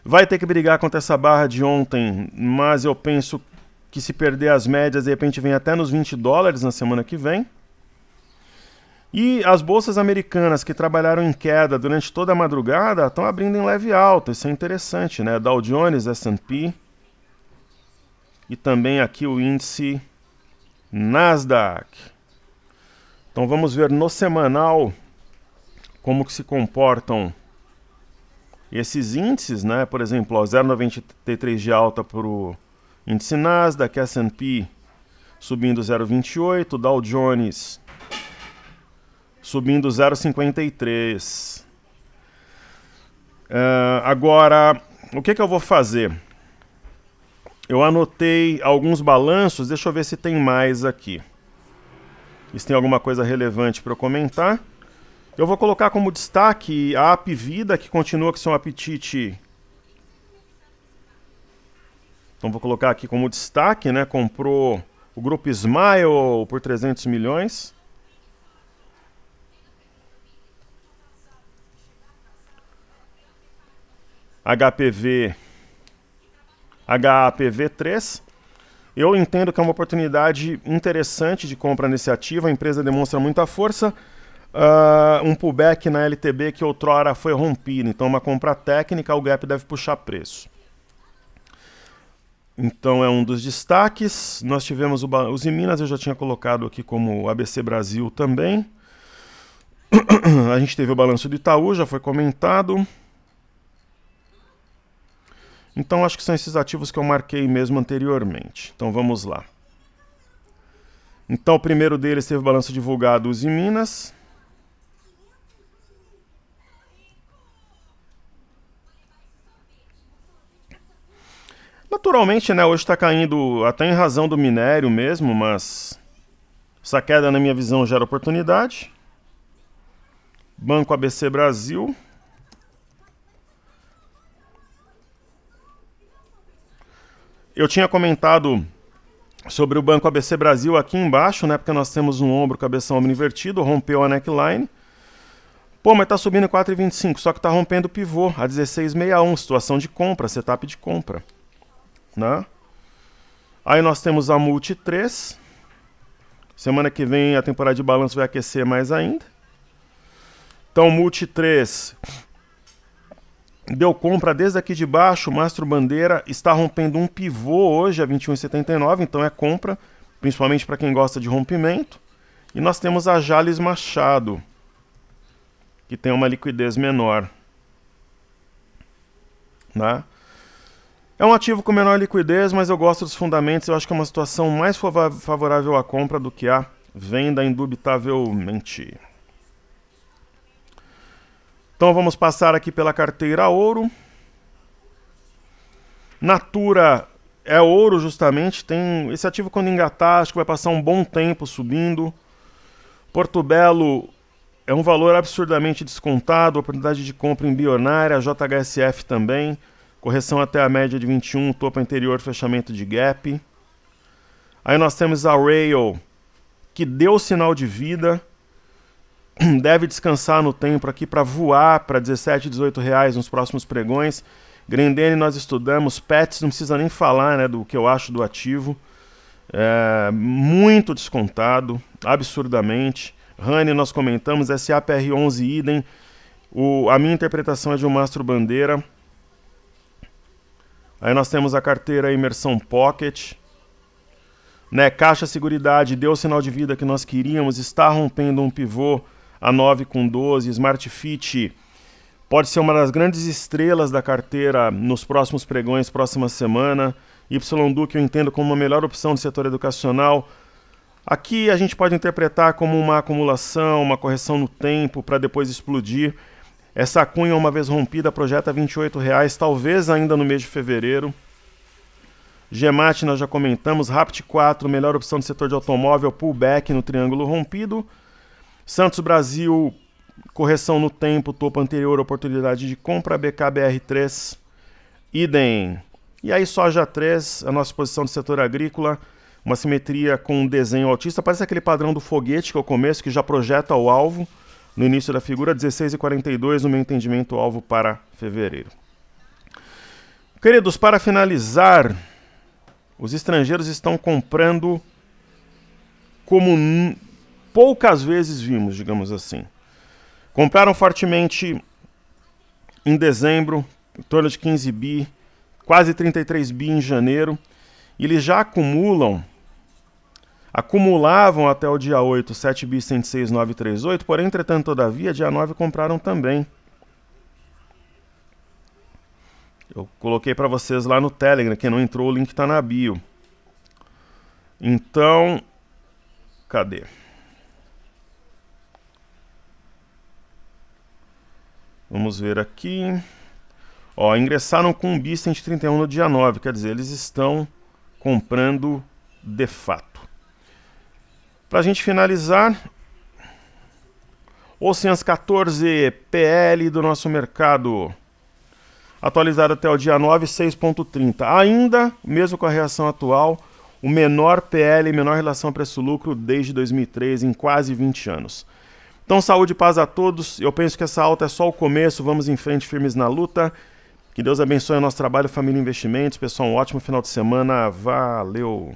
vai ter que brigar contra essa barra de ontem, mas eu penso que se perder as médias, de repente vem até nos $20 na semana que vem. E as bolsas americanas que trabalharam em queda durante toda a madrugada estão abrindo em leve alta, isso é interessante, né? Dow Jones, S&P e também aqui o índice Nasdaq. Então vamos ver no semanal como que se comportam esses índices, né? Por exemplo, 0,93 de alta para o índice Nasdaq, S&P subindo 0,28, Dow Jones subindo 0,53. Agora, o que eu vou fazer? Eu anotei alguns balanços, deixa eu ver se tem mais aqui. Se tem alguma coisa relevante para eu comentar. Eu vou colocar como destaque a Apvida, que continua com seu apetite. Então vou colocar aqui como destaque, né? Comprou o grupo Smile por 300 milhões. HAPV3. Eu entendo que é uma oportunidade interessante de compra nesse ativo. A empresa demonstra muita força. Um pullback na LTB que outrora foi rompido. Então, uma compra técnica, o gap deve puxar preço. Então, é um dos destaques. Nós tivemos os Minas, eu já tinha colocado aqui como ABC Brasil também. A gente teve o balanço do Itaú, já foi comentado. Então, acho que são esses ativos que eu marquei mesmo anteriormente. Então, vamos lá. Então, o primeiro deles teve o balanço divulgado, Uzi Minas. Naturalmente, né, hoje está caindo até em razão do minério mesmo, mas essa queda, na minha visão, gera oportunidade. Banco ABC Brasil. Eu tinha comentado sobre o Banco ABC Brasil aqui embaixo, né? Porque nós temos um ombro, cabeção, ombro invertido, rompeu a neckline. Pô, mas tá subindo 4,25, só que tá rompendo o pivô a 16,61, situação de compra, setup de compra, né? Aí nós temos a Multi 3. Semana que vem a temporada de balanço vai aquecer mais ainda. Então, Multi 3... deu compra desde aqui de baixo, Mastro Bandeira está rompendo um pivô hoje a 21,79, então é compra, principalmente para quem gosta de rompimento. E nós temos a Jales Machado, que tem uma liquidez menor, né? É um ativo com menor liquidez, mas eu gosto dos fundamentos, eu acho que é uma situação mais favorável à compra do que à venda, indubitavelmente. Então vamos passar aqui pela carteira ouro. Natura é ouro justamente, tem esse ativo quando engatar, acho que vai passar um bom tempo subindo. Porto Belo é um valor absurdamente descontado, oportunidade de compra em bilionária, JHSF também, correção até a média de 21, topo anterior, fechamento de gap. Aí nós temos a Rail, que deu sinal de vida, deve descansar no tempo aqui para voar para 17, 18 reais nos próximos pregões. Grendene nós estudamos, Pets não precisa nem falar, né, do que eu acho do ativo. Muito descontado, absurdamente. Rani nós comentamos, SAPR11 idem. A minha interpretação é de um Mastro Bandeira. Aí nós temos a carteira Imersão Pocket. Né, Caixa Seguridade deu o sinal de vida que nós queríamos, está rompendo um pivô a 9,12. Smart Fit pode ser uma das grandes estrelas da carteira nos próximos pregões, próxima semana. YDUC eu entendo como uma melhor opção do setor educacional. Aqui a gente pode interpretar como uma acumulação, uma correção no tempo para depois explodir. Essa cunha, uma vez rompida, projeta R$ 28,00, talvez ainda no mês de fevereiro. Gemat nós já comentamos, Rapt 4, melhor opção do setor de automóvel, pullback no triângulo rompido. Santos Brasil, correção no tempo, topo anterior, oportunidade de compra, BKBR3, idem. E aí Soja 3, a nossa posição do setor agrícola, uma simetria com um desenho autista, parece aquele padrão do foguete que é o começo, que já projeta o alvo, no início da figura, 16,42 no meu entendimento, alvo para fevereiro. Queridos, para finalizar, os estrangeiros estão comprando como poucas vezes vimos, digamos assim. Compraram fortemente em dezembro, em torno de 15 bi, quase 33 bi em janeiro, e eles já acumulavam até o dia 8, 7 bi 106,938, porém, entretanto, todavia, dia 9 compraram também. Eu coloquei para vocês lá no Telegram, quem não entrou, o link está na bio. Então, cadê? Vamos ver aqui. Ó, ingressaram com um bi 131 no dia 9, quer dizer, eles estão comprando de fato. Para a gente finalizar, Oceans 14 PL do nosso mercado, atualizado até o dia 9, 6,30. Ainda, mesmo com a reação atual, o menor PL, menor relação preço-lucro desde 2013, em quase 20 anos. Então, saúde e paz a todos. Eu penso que essa alta é só o começo. Vamos em frente, firmes na luta. Que Deus abençoe o nosso trabalho, família e investimentos. Pessoal, um ótimo final de semana. Valeu!